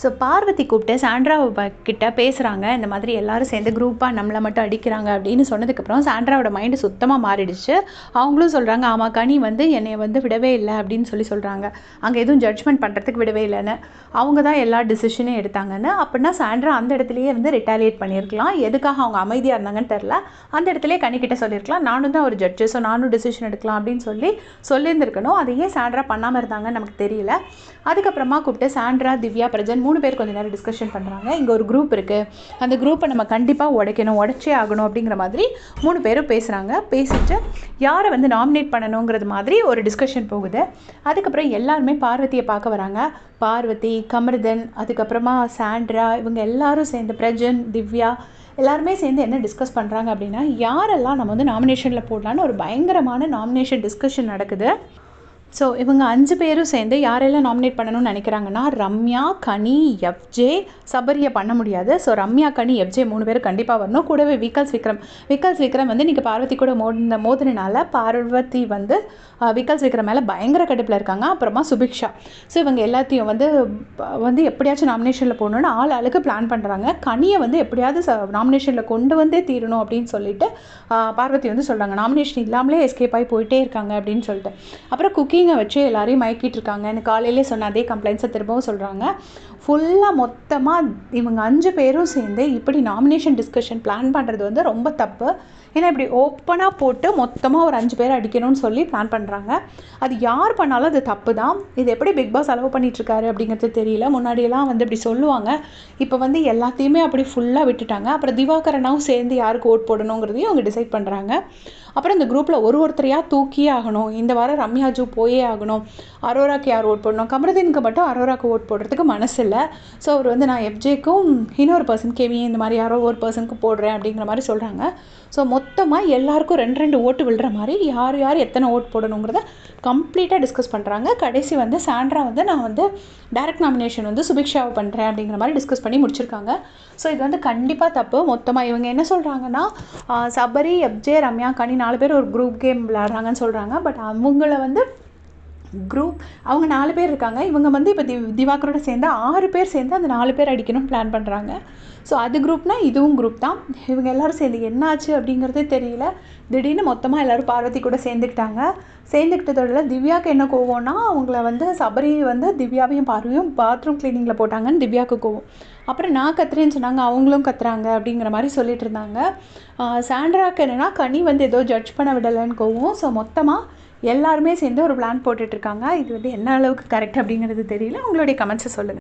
So Parvati கூப்பிட்டு சாண்ட்ராவை கிட்ட பேசுகிறாங்க. இந்த மாதிரி எல்லாரும் சேர்ந்து குரூப்பாக நம்மளை மட்டும் அடிக்கிறாங்க அப்படின்னு சொன்னதுக்கப்புறம் சாண்ட்ராவோட மைண்டு சுத்தமாக மாறிடுச்சு. அவங்களும் சொல்கிறாங்க, ஆமாம் கனி வந்து என்னை வந்து விடவே இல்லை அப்படின்னு சொல்கிறாங்க. அங்கே எதுவும் ஜட்ஜ்மெண்ட் பண்ணுறதுக்கு விடவே இல்லைன்னு, அவங்க தான் எல்லா டிசிஷனையும் எடுத்தாங்கன்னு. அப்படின்னா சாண்ட்ரா அந்த இடத்துலையே வந்து ரிட்டாலியேட் பண்ணியிருக்கலாம். எதுக்காக அவங்க அமைதியாக இருந்தாங்கன்னு தெரில. அந்த இடத்துலையே கனிக்கிட்ட சொல்லியிருக்கலாம், நானும் தான் ஒரு ஜட்ஜு, ஸோ நானும் டிசிஷன் எடுக்கலாம் அப்படின்னு சொல்லியிருந்துருக்கணும். அதையே சாண்ட்ரா பண்ணாமல் இருந்தாங்கன்னு நமக்கு தெரியல. அதுக்கப்புறமா கூப்பிட்டு சாண்ட்ரா, திவ்யா, பிரஜன் 3 பேர் கொஞ்சம் நேரம் டிஸ்கஷன் பண்ணுறாங்க. இங்கே ஒரு குரூப் இருக்குது, அந்த குரூப்பை நம்ம கண்டிப்பாக உடைச்சே ஆகணும் அப்படிங்கிற மாதிரி 3 பேரும் பேசுகிறாங்க. பேசிட்டு யாரை வந்து நாமினேட் பண்ணணுங்கிறது மாதிரி ஒரு டிஸ்கஷன் போகுது. அதுக்கப்புறம் எல்லாருமே பார்வதியை பார்க்க வராங்க. பார்வதி, கமர்தன், அதுக்கப்புறமா சாண்ட்ரா, இவங்க எல்லாரும் சேர்ந்து பிரஜன், திவ்யா எல்லாருமே சேர்ந்து என்ன டிஸ்கஸ் பண்ணுறாங்க அப்படின்னா, யாரெல்லாம் நம்ம வந்து நாமினேஷனில் போடலான்னு ஒரு பயங்கரமான நாமினேஷன் டிஸ்கஷன் நடக்குது. ஸோ இவங்க 5 பேரும் சேர்ந்து யாரெல்லாம் நாமினேட் பண்ணணும்னு நினைக்கிறாங்கன்னா, ரம்யா, கனி, எஃப்ஜே, சபரியை பண்ண முடியாது. ஸோ ரம்யா, கனி, எஃப்ஜே 3 பேரும் கண்டிப்பாக வரணும். கூடவே விக்கல்ஸ் விக்ரம் வந்து இன்றைக்கி பார்வதி கூட மோதினால பார்வதி வந்து விக்கல்ஸ் விக்ரம் மேலே பயங்கர கடுப்பில் இருக்காங்க. அப்புறமா சுபிக்ஷா. ஸோ இவங்க எல்லாத்தையும் வந்து எப்படியாச்சும் நாமினேஷனில் போடணுன்னு ஆளுக்கு பிளான் பண்ணுறாங்க. கனியை வந்து எப்படியாவது நாமினேஷனில் கொண்டு வந்தே தீரணும் அப்படின்னு சொல்லிட்டு பார்வதி வந்து சொல்கிறாங்க. நாமினேஷன் இல்லாமலே எஸ்கேப் ஆகி போயிட்டே இருக்காங்க அப்படின்னு சொல்லிட்டு. அப்புறம் குக்கிங்கை வச்சு எல்லாரையும் மயக்கிட்டு இருக்காங்க. எனக்கு காலையிலே சொன்ன அதே கம்ப்ளைண்ட்ஸை திரும்பவும் சொல்கிறாங்க. ஃபுல்லாக மொத்தமாக இவங்க 5 பேரும் சேர்ந்து இப்படி நாமினேஷன் டிஸ்கஷன் பிளான் பண்ணுறது வந்து ரொம்ப தப்பு. ஏன்னா இப்படி ஓப்பனாக போட்டு மொத்தமாக ஒரு 5 பேர் அடிக்கணும்னு சொல்லி பிளான் பண்ணுறாங்க. அது யார் பண்ணாலும் அது தப்பு தான். இது எப்படி பிக் பாஸ் அலோவ் பண்ணிகிட்ருக்காரு அப்படிங்கிறது தெரியல. முன்னாடியெல்லாம் வந்து இப்படி சொல்லுவாங்க, இப்போ வந்து எல்லாத்தையுமே அப்படி ஃபுல்லாக விட்டுட்டாங்க. அப்புறம் திவாகரனாவும் சேர்ந்து யாருக்கு ஓட் போடணுங்கிறதையும் அவங்க டிசைட் பண்ணுறாங்க. அப்புறம் இந்த குரூப்பில் ஒருத்தரையாக தூக்கியே ஆகணும். இந்த வாரம் ரம்யாஜு போயே ஆகணும். அரோராக்கு யார் ஓட் போடணும்? கமருதீனுக்கு மட்டும் அரோராக்கு ஓட் போடுறதுக்கு மனசு இல்லை. ஸோ அவர் வந்து நான் எஃப்ஜேக்கும் இன்னொரு பர்சன் கேவி இந்த மாதிரி யாரோ ஒரு பர்சனுக்கு போடுறேன் அப்படிங்கிற மாதிரி சொல்கிறாங்க. ஸோ மொத்தமாக எல்லாருக்கும் 2 ஓட்டு விழுற மாதிரி யார் எத்தனை ஓட் போடணுங்கிறத கம்ப்ளீட்டாக டிஸ்கஸ் பண்ணுறாங்க. கடைசி வந்து சாண்ட்ரா வந்து நான் வந்து டைரக்ட் நாமினேஷன் வந்து சுபிக்ஷாவை பண்ணுறேன் அப்படிங்கிற மாதிரி டிஸ்கஸ் பண்ணி முடிச்சிருக்காங்க. ஸோ இது வந்து கண்டிப்பாக தப்பு. மொத்தமாக இவங்க என்ன சொல்கிறாங்கன்னா, சபரி, எஃப்ஜே, ரம்யா, கனி 4 பேர் ஒரு குரூப் கேம் விளையாடுறாங்கன்னு சொல்கிறாங்க. பட் அவங்கள வந்து அவங்க 4 பேர் இருக்காங்க. இவங்க வந்து இப்போ திவாகரோட சேர்ந்து 6 பேர் சேர்ந்து அந்த 4 பேர் அடிக்கணும்னு பிளான் பண்ணுறாங்க. ஸோ அது குரூப்னா இதுவும் குரூப் தான். இவங்க எல்லோரும் சேர்ந்து என்னாச்சு அப்படிங்கிறதே தெரியல. திடீர்னு மொத்தமாக எல்லோரும் பார்வதி கூட சேர்ந்துக்கிட்டதோட திவ்யாவுக்கு என்ன கோவம்னா, அவங்கள வந்து சபரி வந்து திவ்யாவையும் பார்வையும் பாத்ரூம் கிளீனிங்கில் போட்டாங்கன்னு திவ்யாவுக்கு கோவம். அப்புறம் நான் கத்துறேன்னு சொன்னாங்க, அவங்களும் கத்துறாங்க அப்படிங்கிற மாதிரி சொல்லிட்டு இருந்தாங்க. சாண்ட்ராக்கு என்னென்னா, கனி வந்து ஏதோ ஜட்ஜ் பண்ண விடலைன்னு கோவம். ஸோ மொத்தமாக எல்லாருமே சேர்ந்து ஒரு பிளான் போட்டுட்ருக்காங்க. இது வந்து என்ன அளவுக்கு கரெக்ட் அப்படிங்கிறது தெரியல. உங்களுடைய கமெண்ட்ஸை சொல்லுங்கள்.